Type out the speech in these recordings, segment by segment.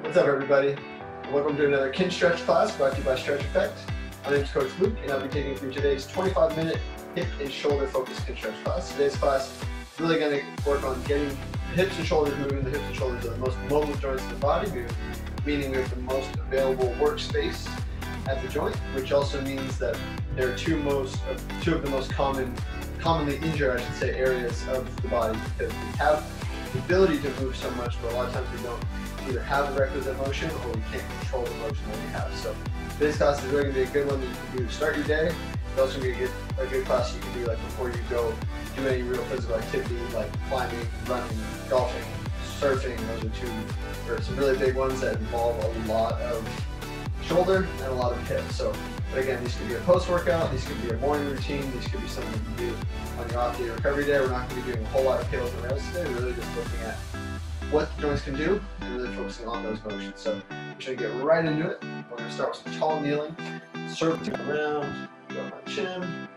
What's up, everybody? Welcome to another Kinstretch class brought to you by Stretch Effect. My name is Coach Luke, and I'll be taking you through today's 25-minute hip and shoulder focused Kinstretch class. Today's class is really going to work on getting the hips and shoulders moving. The hips and shoulders are the most mobile joints in the body, meaning we have the most available workspace at the joint, which also means that there are two of the most commonly injured, areas of the body, because we have the ability to move so much, but a lot of times we don't either have the requisite motion or we can't control the motion that we have. So today's class is really going to be a good one that you can do to start your day. It's also going to be a good class you can do like before you go do any real physical activity like climbing, running, golfing, surfing. Those are some really big ones that involve a lot of shoulder and a lot of hip. So, but again, these could be a post-workout, these could be a morning routine, these could be something you can do on your off day recovery day. We're not going to be doing a whole lot of pills and rails today. We're really just looking at what the joints can do and really focusing on those motions. So we're going to get right into it. We're going to start with some tall kneeling, circle around, drop my chin,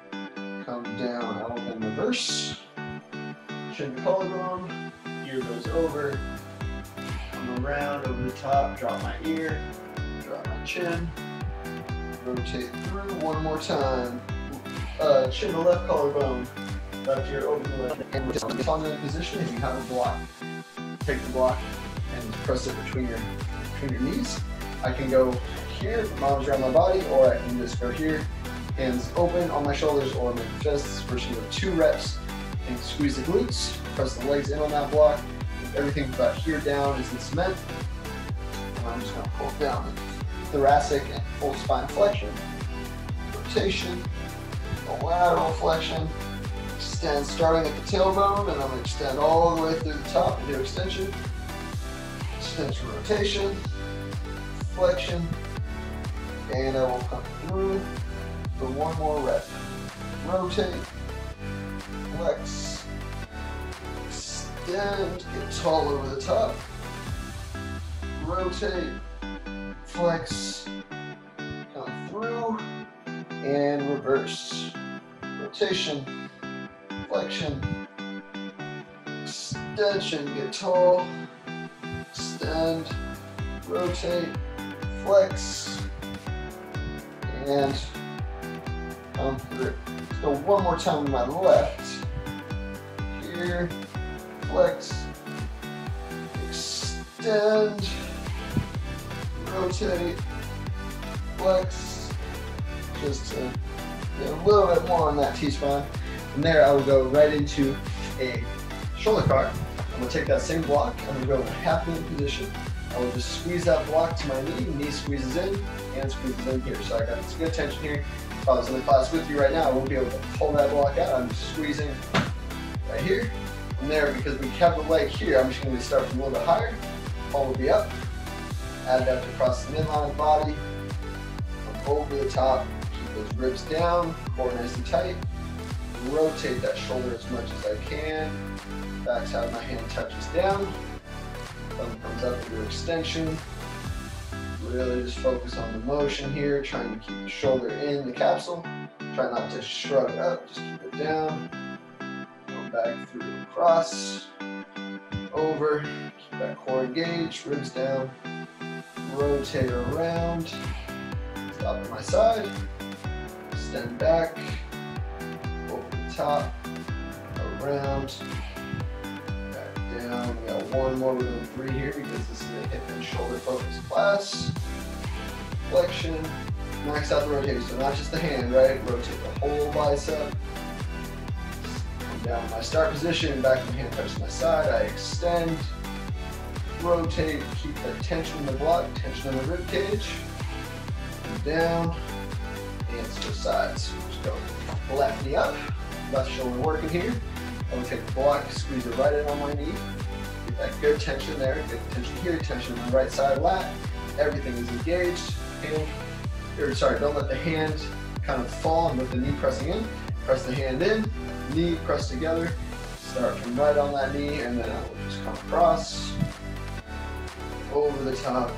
come down, elbow reverse, chin to collarbone, ear goes over, come around over the top, drop my ear, drop my chin, rotate through one more time, chin to left collarbone, left ear over the left, and we're just on the position. If you have a block, take the block and press it between your knees. I can go here, arms around my body, or I can just go here, hands open on my shoulders or my fists. We're just going to do 2 reps and squeeze the glutes, press the legs in on that block. Everything about here down is in cement. And I'm just going to pull down the thoracic and full spine flexion, rotation, a lateral flexion, extend starting at the tailbone, and I'm going to extend all the way through the top and do extension, rotation, flexion, and I will come through for one more rep. Rotate, flex, extend, get tall over the top, rotate, flex, come through, and reverse. Rotation, flexion, extension, get tall, extend, rotate, flex, and come through. Let's go one more time to my left. Here, flex, extend, rotate, flex, just to get a little bit more on that T-spine. From there, I will go right into a shoulder cart. I'm going to take that same block, I'm going to go in a half knee position. I will just squeeze that block to my knee squeezes in, hand squeezes in here. So I got this good tension here. If I was in the class with you right now, I won't be able to pull that block out. I'm just squeezing right here. From there, because we have the leg here, I'm just going to start from a little bit higher, all the way up, add that across the midline of the body, come over the top, keep those ribs down, core nice and tight. Rotate that shoulder as much as I can. Backside of my hand touches down. Thumb comes up to your extension. Really just focus on the motion here, trying to keep the shoulder in the capsule. Try not to shrug up, just keep it down. Go back through, across, over. Keep that core engaged, ribs down. Rotate around. Stop at my side. Extend back. Top, around, back down. We got one more, we're doing 3 here because this is a hip and shoulder focused class. Flexion, max out the rotation, so not just the hand, right? Rotate the whole bicep. Come down to my start position, back of my hand touches my side, I extend, rotate, keep that tension in the block, tension in the rib cage. Come down, hands to the sides. Just go left knee up. Left shoulder working here. I will take the block, squeeze it right in on my knee. Get that good tension there, good tension here, tension on the right side lat. Everything is engaged. Don't let the hand kind of fall and with the knee pressing in. Press the hand in, knee press together. Start from right on that knee, and then I will just come across, over the top,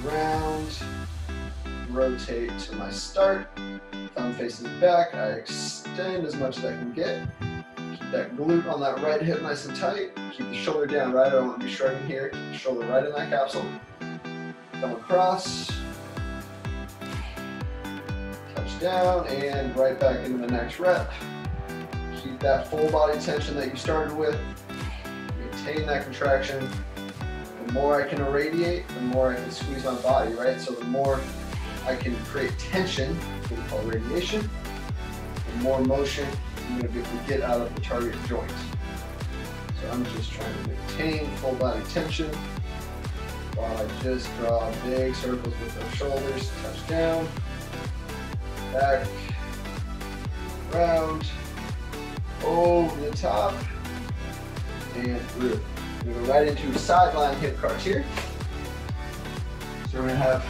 around, rotate to my start. Thumb faces back, I extend as much as I can get. Keep Keep that glute on that right hip nice and tight. Keep the shoulder down, right? I don't want to be shrugging here. Keep the shoulder right in that capsule. Come across. Touch down and right back into the next rep. Keep that full body tension that you started with. Maintain that contraction. The more I can irradiate, the more I can squeeze my body, right? So the more I can create tension, what we call radiation, the more motion I'm going to be able to get out of the target joint. So I'm just trying to maintain full body tension while I just draw big circles with those shoulders. Touch down, back, round, over the top, and through. We're going to go right into sideline hip cards here. So we're going to have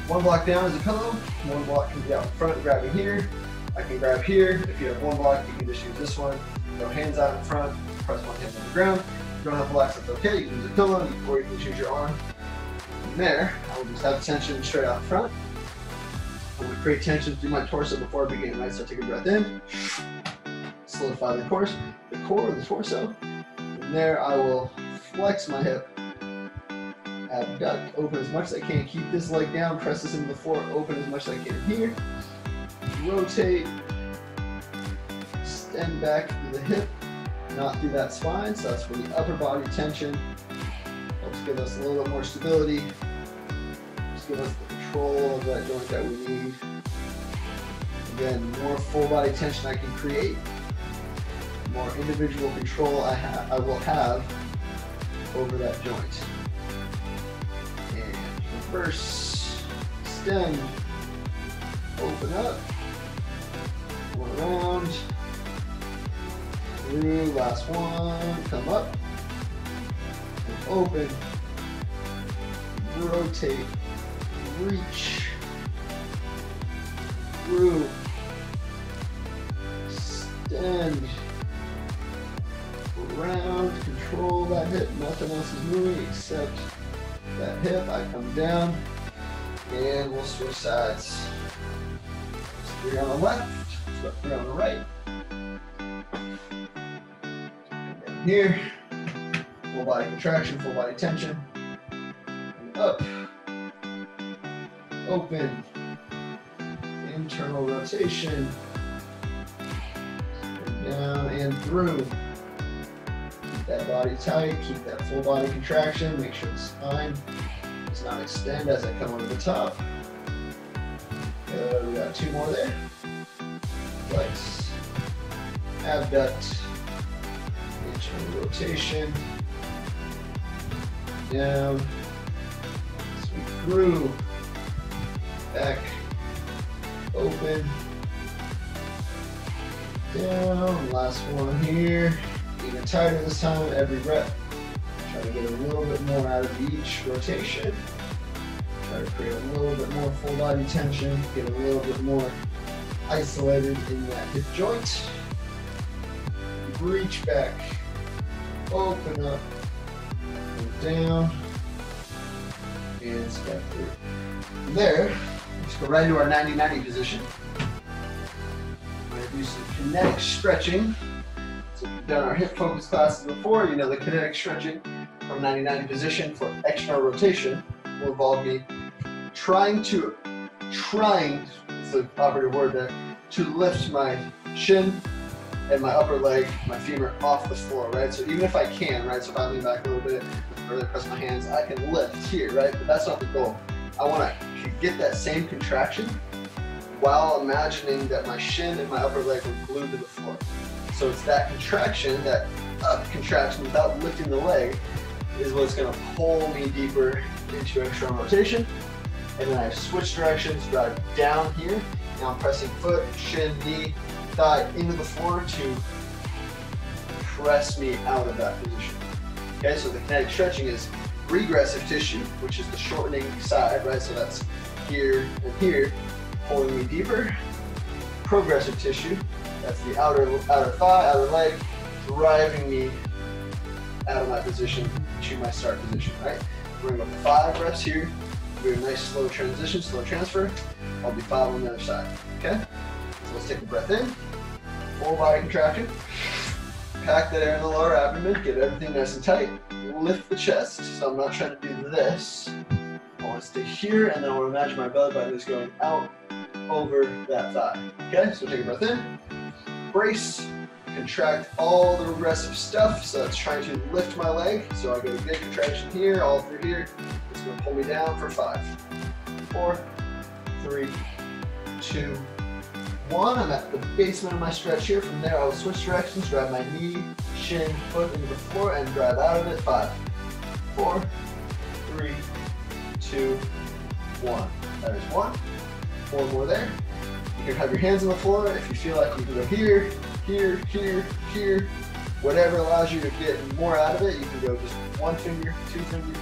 one block down as a pillow, one block can be out front, grabbing here. I can grab here. If you have one block, you can just use this one. Go hands out in front, press one hand on the ground. If you don't have blocks, that's okay. You can use a pillow, or you can choose your arm. From there, I will just have tension straight out front. I'm going to create tension through my torso before I begin, right? So take a breath in, solidify the core of the torso. From there, I will flex my hip, abduct, open as much as I can. Keep this leg down, press this into the floor, open as much as I can here. Rotate, extend back through the hip, not through that spine. So that's for the upper body tension. Helps give us a little bit more stability. Just give us the control of that joint that we need. Again, the more full body tension I can create, the more individual control I will have over that joint. And reverse, extend, open up. One around, through, last one, come up, and open, rotate, reach, through, extend, around, control that hip, nothing else is moving except that hip. I come down, and we'll switch sides. 3 on the left. 3 on the right. Down here, full body contraction, full body tension. And up, open, internal rotation, and down and through. Keep that body tight, keep that full body contraction, make sure the spine does not extend as I come over the top. We got 2 more there. Flex, abduct, internal rotation, down, sweep through, back, open, down, last one here, even tighter this time, every rep. Try to get a little bit more out of each rotation. Try to create a little bit more full body tension, get a little bit more isolated in that hip joint. Reach back, open up, and down, and step through. From there, let's go right into our 90-90 position. We're going to do some kinetic stretching. So we've done our hip focus classes before. You know the kinetic stretching from 90-90 position for external rotation will involve me trying, it's the operative word there, to lift my shin and my upper leg, my femur off the floor, right? So even if I can, right? So if I lean back a little bit, really press my hands, I can lift here, right? But that's not the goal. I want to get that same contraction while imagining that my shin and my upper leg are glued to the floor. So it's that contraction, that up contraction without lifting the leg is what's going to pull me deeper into external rotation. And then I switch directions, drive down here. Now I'm pressing foot, shin, knee, thigh into the floor to press me out of that position. Okay, so the kinetic stretching is regressive tissue, which is the shortening side, right? So that's here and here, pulling me deeper. Progressive tissue, that's the outer thigh, outer leg, driving me out of my position to my start position, right? We're gonna go 5 reps here. Do a nice slow transition, slow transfer. I'll do 5 on the other side, okay? So let's take a breath in, full body contraction, pack that air in the lower abdomen, get everything nice and tight, lift the chest, so I'm not trying to do this. I want to stay here, and then I want to imagine my belly button is going out over that thigh. Okay, so take a breath in, brace, contract all the aggressive stuff, so that's trying to lift my leg, so I go big contraction here, all through here, it's going to pull me down for 5, 4, 3, 2, 1. I'm at the basement of my stretch here. From there, I will switch directions, drive my knee, shin, foot into the floor, and drive out of it. 5, 4, 3, 2, 1. That is 1. 4 more there. You can have your hands on the floor. If you feel like you can go here, here, here, here, whatever allows you to get more out of it. You can go just 1 finger, 2 fingers,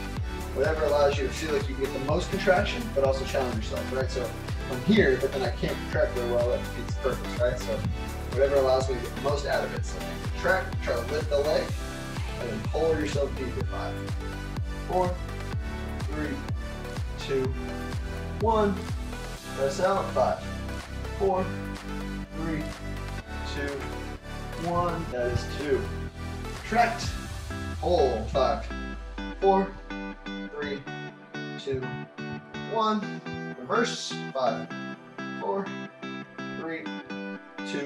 whatever allows you to feel like you get the most contraction, but also challenge yourself, right? So I'm here, but then I can't contract very well. That defeats the purpose, right? So whatever allows me to get the most out of it. So contract, try to lift the leg, and then pull yourself deeper. 5, 4, 3, 2, 1. Press out. 5, 4, 3, 2, 1. That is 2. Contract. Hold. 5, 4, 3, 2, 1. Reverse. 5, 4, 3, 2,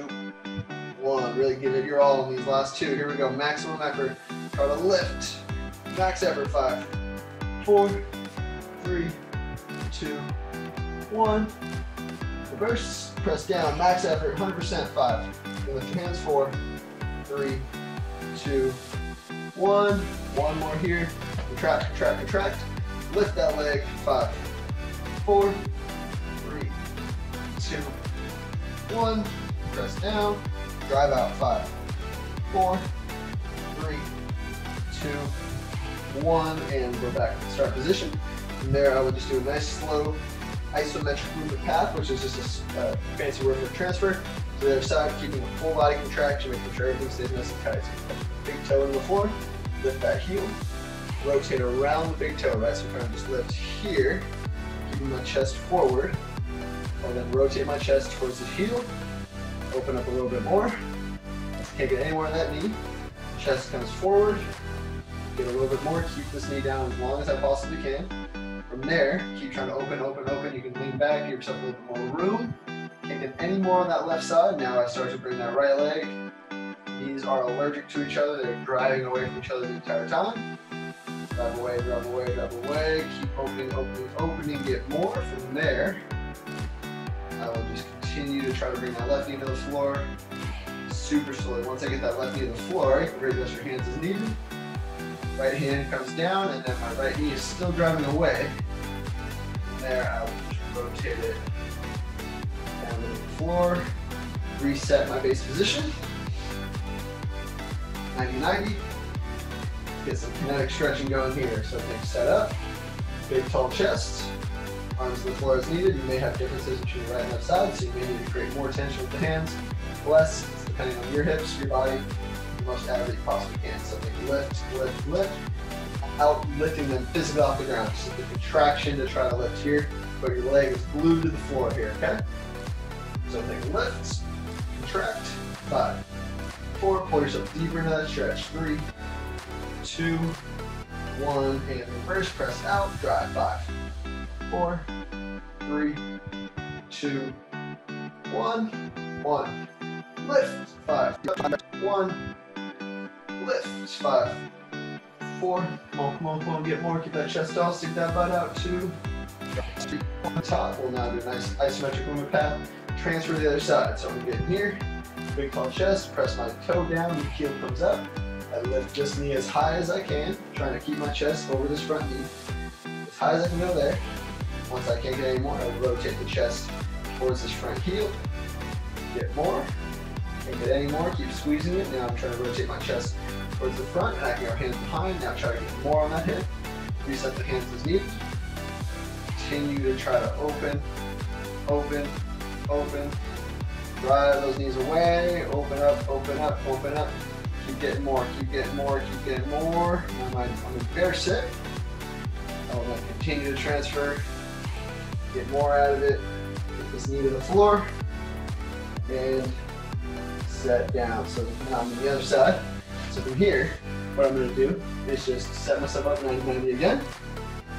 1. Really give it your all on these last 2. Here we go. Maximum effort. Try to lift. Max effort. 5, 4, 3, 2, 1. Reverse. Press down. Max effort. 100%. 5. Lift your hands. 4, 3, 2, 1. One more here. Contract, contract, contract. Lift that leg. 5, 4, 3, 2, 1. Press down. Drive out. 5, 4, 3, 2, 1. And go back to the start position. From there, I will just do a nice slow isometric movement path, which is just a fancy word for transfer. To the other side, keeping a full body contraction, making sure everything stays nice and tight. So big toe in the floor. Lift that heel. Rotate around the big toe, right? So I'm trying to just lift here, keeping my chest forward. I'll then rotate my chest towards the heel. Open up a little bit more. Can't get any more of that knee. Chest comes forward. Get a little bit more. Keep this knee down as long as I possibly can. From there, keep trying to open, open, open. You can lean back, give yourself a little bit more room. Can't get any more on that left side. Now I start to bring that right leg. Knees are allergic to each other. They're driving away from each other the entire time. Drive away, drive away, drive away. Keep opening, opening, opening. Get more. From there, I will just continue to try to bring that left knee to the floor. Super slowly. Once I get that left knee to the floor, you can readjust your hands as needed. Right hand comes down, and then my right knee is still driving away. From there, I will just rotate it down to the floor. Reset my base position. 90-90. Get some kinetic stretching going here. So things set up. Big tall chest. Arms to the floor as needed. You may have differences between your right and left side, so you may need to create more tension with the hands. Less, depending on your hips, your body, the most out of it you possibly can. So think lift, lift, lift. Out lifting them physically off the ground. So the contraction to try to lift here, but your leg is glued to the floor here, okay? So think lift, contract. 5, 4, pull yourself deeper into that stretch. 3, 2, 1, and reverse, press out, drive. 5, 4, 3, 2, 1, 1. Lift. 5, 1. Lift. 5, 4. Come on, come on, come on, get more. Keep that chest tall. Stick that butt out. 2, 3, on top. We'll now do a nice isometric movement path. Transfer to the other side. So I'm getting here. Big tall chest. Press my toe down. The heel comes up. I lift this knee as high as I can. Trying to keep my chest over this front knee. As high as I can go there. Once I can't get any more, I will rotate the chest towards this front heel. Get more. Can't get any more. Keep squeezing it. Now I'm trying to rotate my chest towards the front. I can get our hands behind. Now try to get more on that hip. Reset the hands as needed. Continue to try to open, open, open. Drive those knees away. Open up, open up, open up. Keep getting more, keep getting more, keep getting more. Now I'm in bear sit. I will then continue to transfer. Get more out of it. Get this knee to the floor. And set down. So now I'm on the other side. So from here, what I'm going to do is just set myself up 90-90 again.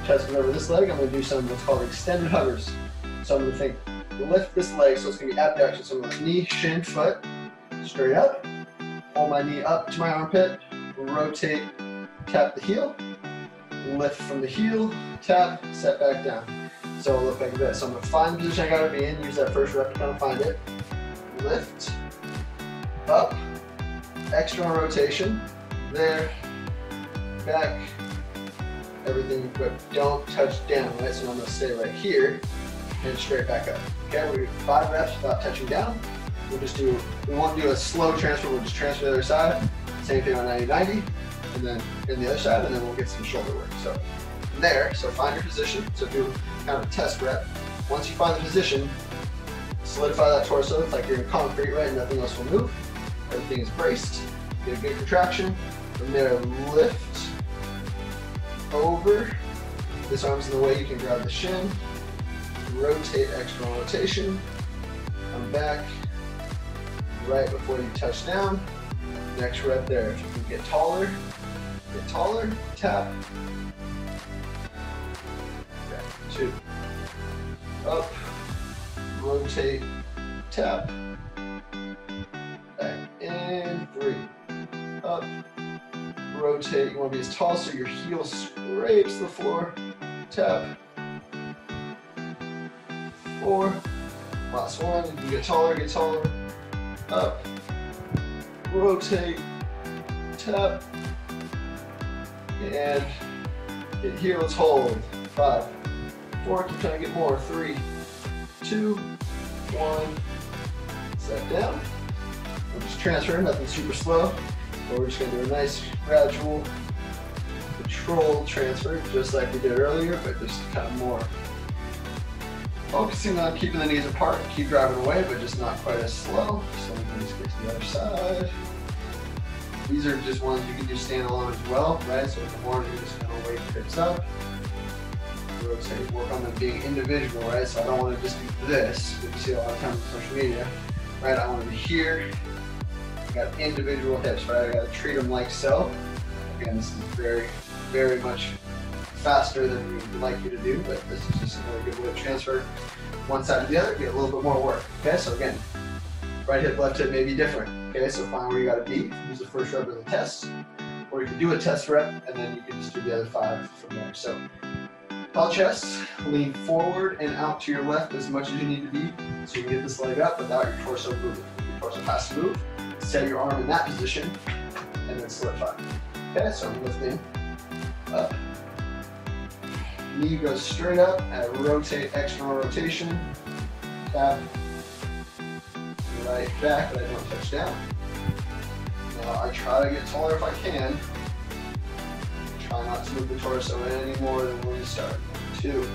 Chest over this leg. I'm going to do some what's called extended hovers. So I'm going to lift this leg, so it's going to be abduction. So I'm going to knee, shin, foot, straight up. Pull my knee up to my armpit, rotate, tap the heel, lift from the heel, tap, set back down. So it'll look like this. So I'm going to find the position I got to be in, use that first rep to kind of find it. Lift, up, external rotation, there, back, everything, but don't touch down, right? So I'm going to stay right here and straight back up. Okay, we're going to do 5 reps without touching down. We won't do a slow transfer, we'll just transfer to the other side. Same thing on 90-90, and then in the other side, and then we'll get some shoulder work. So there, so find your position. So do kind of a test rep. Once you find the position, solidify that torso. It's like you're in concrete, right? Nothing else will move. Everything is braced. Get a good contraction. From there, lift over. This arm's in the way, you can grab the shin. Rotate, external rotation. Come back. Right before you touch down. Next rep there. If you can get taller, tap. Okay, 2. Up, rotate, tap. Back in, 3. Up, rotate. You want to be as tall so your heel scrapes the floor. Tap. 4. Last one. You can get taller. Up, rotate, tap, and get here. Let's hold. 5, 4, keep trying to get more. 3, 2, 1, set down. We'll just transfer, nothing super slow, but we're just going to do a nice gradual controlled transfer, just like we did earlier, but just kind of more focusing on keeping the knees apart, keep driving away, but just not quite as slow. So we can just get to the other side. These are just ones you can do standalone as well, right? So in the morning, you just kind of weight hips up. Rotate, work on them being individual, right? So I don't want to just do this, which you see a lot of times on social media, right? I want to be here. I got individual hips, right? I got to treat them like so. Again, this is very, very much faster than we would like you to do, but this is just a really good way to transfer one side to the other, get a little bit more work. Okay, so again, right hip, left hip may be different. Okay, so find where you got to be. Use the first rep as a test, or you can do a test rep, and then you can just do the other 5 from there. So, tall chest, lean forward and out to your left as much as you need to be, so you can get this leg up without your torso moving. Your torso has to move. Set your arm in that position, and then solidify. Okay, so I'm lifting up. Knee goes straight up, and rotate, external rotation, tap, right back, but I don't touch down. Now I try to get taller if I can. Try not to move the torso any more than when you start. 2,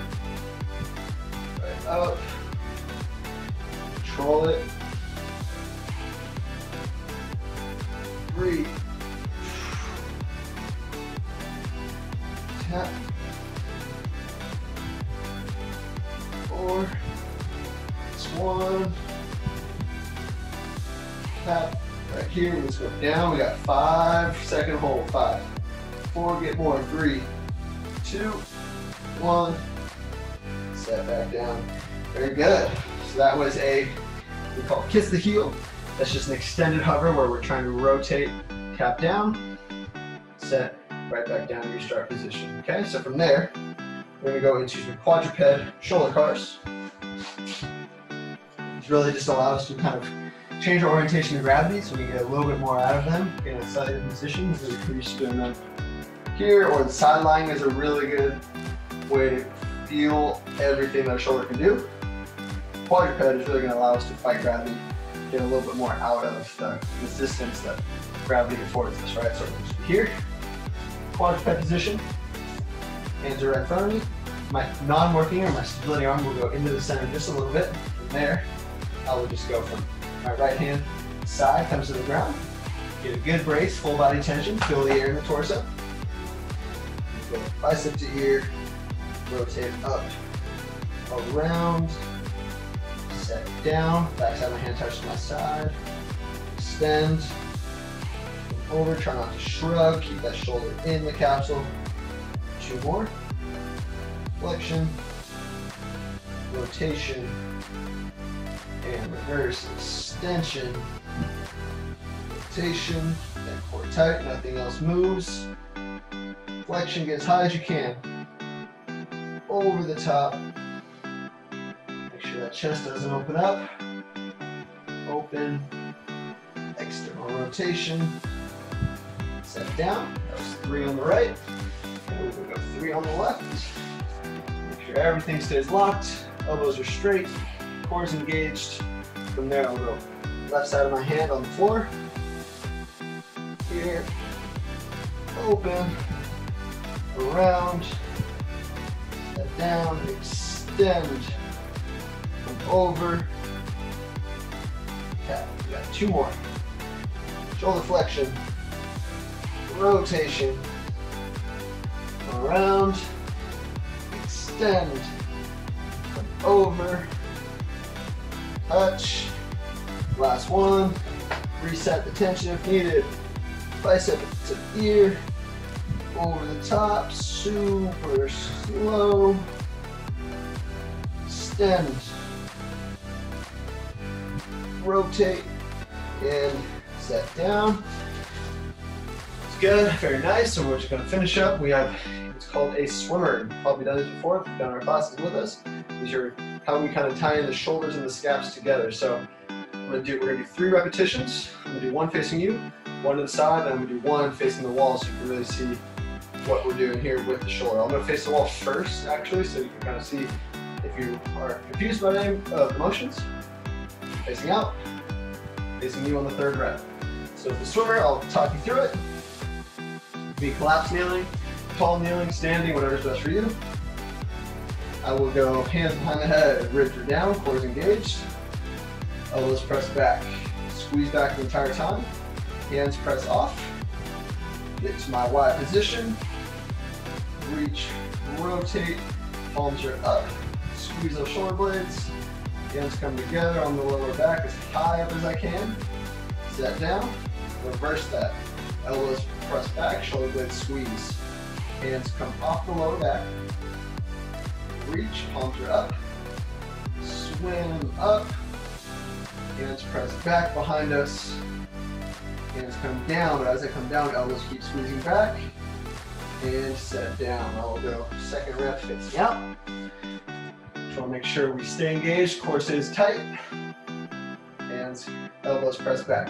right up, control it. 3, tap. 4, it's 1, tap, right here, let's go down, we got 5-second hold, 5, 4, get more, 3, 2, 1, set back down, very good. So that was we call it kiss the heel. That's just an extended hover where we're trying to rotate, tap down, set, right back down to your start position, okay? So from there, we're going to go into some quadruped shoulder cars. It's really just allows us to kind of change our orientation of gravity so we get a little bit more out of them in a slightly different position. So we're used to doing them here, or the side lying is a really good way to feel everything that a shoulder can do. Quadruped is really going to allow us to fight gravity, get a little bit more out of the resistance that gravity affords us, right? So we're just here, quadruped position. Hands are right in front of me. My non-working arm, my stability arm will go into the center just a little bit. From there, I will just go from my right hand side, comes to the ground. Get a good brace, full body tension, feel the air in the torso. Go bicep to ear, rotate up, around, set down, backside of my hand touches my side, extend, over, try not to shrug, keep that shoulder in the capsule. 2 more. Flexion, rotation, and reverse extension. Rotation, and core tight, nothing else moves. Flexion, get as high as you can. Over the top. Make sure that chest doesn't open up. Open. External rotation. Set down. That was 3 on the right. And we'll go 3 on the left. Make sure everything stays locked. Elbows are straight. Core's engaged. From there, I'll go left side of my hand on the floor. Here. Open. Around. Step down. Extend. Come over. Tap. We got 2 more. Shoulder flexion. Rotation. Around. Extend. Come over. Touch. Last one. Reset the tension if needed. Bicep to ear. Over the top. Super slow. Extend. Rotate. And set down. It's good. Very nice. So we're just going to finish up. We have, it's called a swimmer. You've probably done this before if you've done our classes with us. These are how we kind of tie in the shoulders and the scaps together. So we're going to do 3 repetitions. I'm going to do 1 facing you, 1 to the side, and I'm going to do 1 facing the wall so you can really see what we're doing here with the shoulder. I'm going to face the wall first, actually, so you can kind of see if you are confused by any of the motions. Facing out, facing you on the 3rd rep. So for the swimmer, I'll talk you through it. Be collapse kneeling, tall kneeling, standing, whatever's best for you. I will go hands behind the head, ribs are down, core engaged. Elbows press back. Squeeze back the entire time. Hands press off. Get to my Y position. Reach, rotate, palms are up. Squeeze those shoulder blades. Hands come together on the lower back as high up as I can. Set down. Reverse that. Elbows press back, shoulder blades squeeze. Hands come off the lower back. Reach, palms are up. Swim up. Hands press back behind us. Hands come down, but as I come down, elbows keep squeezing back. And set down. I will go 2nd rep, facing out. So I'll make sure we stay engaged, core stays tight. Hands, elbows press back.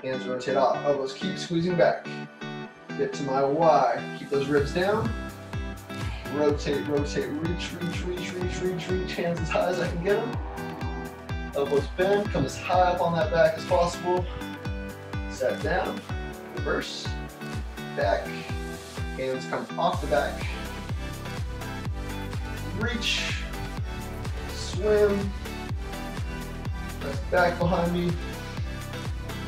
Hands rotate off, elbows keep squeezing back. Get to my Y, keep those ribs down. Rotate, rotate, reach, reach, reach, reach, reach, reach. Hands as high as I can get them. Elbows bend, come as high up on that back as possible. Set down, reverse, back. Hands come off the back. Reach, swim, press back behind me.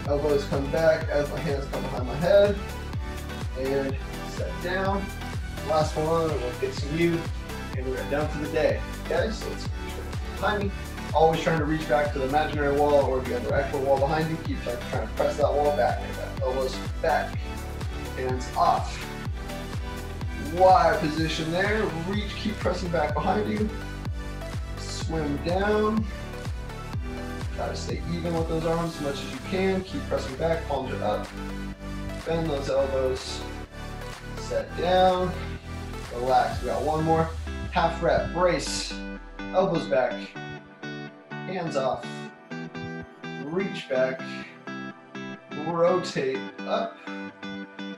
Elbows come back as my hands come behind my head. And set down. Last one, we're facing you, and we're done for the day. Okay, so let's behind me. Always trying to reach back to the imaginary wall, or if you have the actual wall behind you, keep trying to press that wall back. Elbows back, hands off. Y position there, reach, keep pressing back behind you. Swim down. Try to stay even with those arms as much as you can. Keep pressing back, palms are up. Bend those elbows. Set down. Relax. We got 1 more. Half rep. Brace. Elbows back. Hands off. Reach back. Rotate up.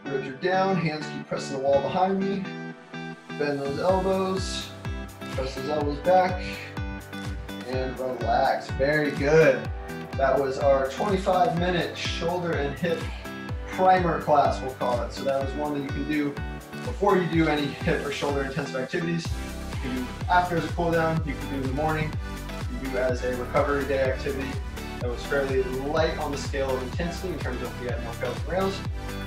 Ribs are down. Hands keep pressing the wall behind me. Bend those elbows. Press those elbows back. And relax. Very good. That was our 25-minute shoulder and hip primer class, we'll call it. So that was one that you can do before you do any hip or shoulder intensive activities. You can do after as a cool down. You can do in the morning. You can do as a recovery day activity. That was fairly light on the scale of intensity in terms of we had no fails and rails.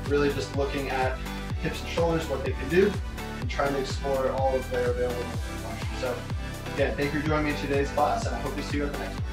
Really just looking at hips and shoulders, what they can do, and trying to explore all of their available functions. So again, thank you for joining me in today's class, and I hope to see you at the next one.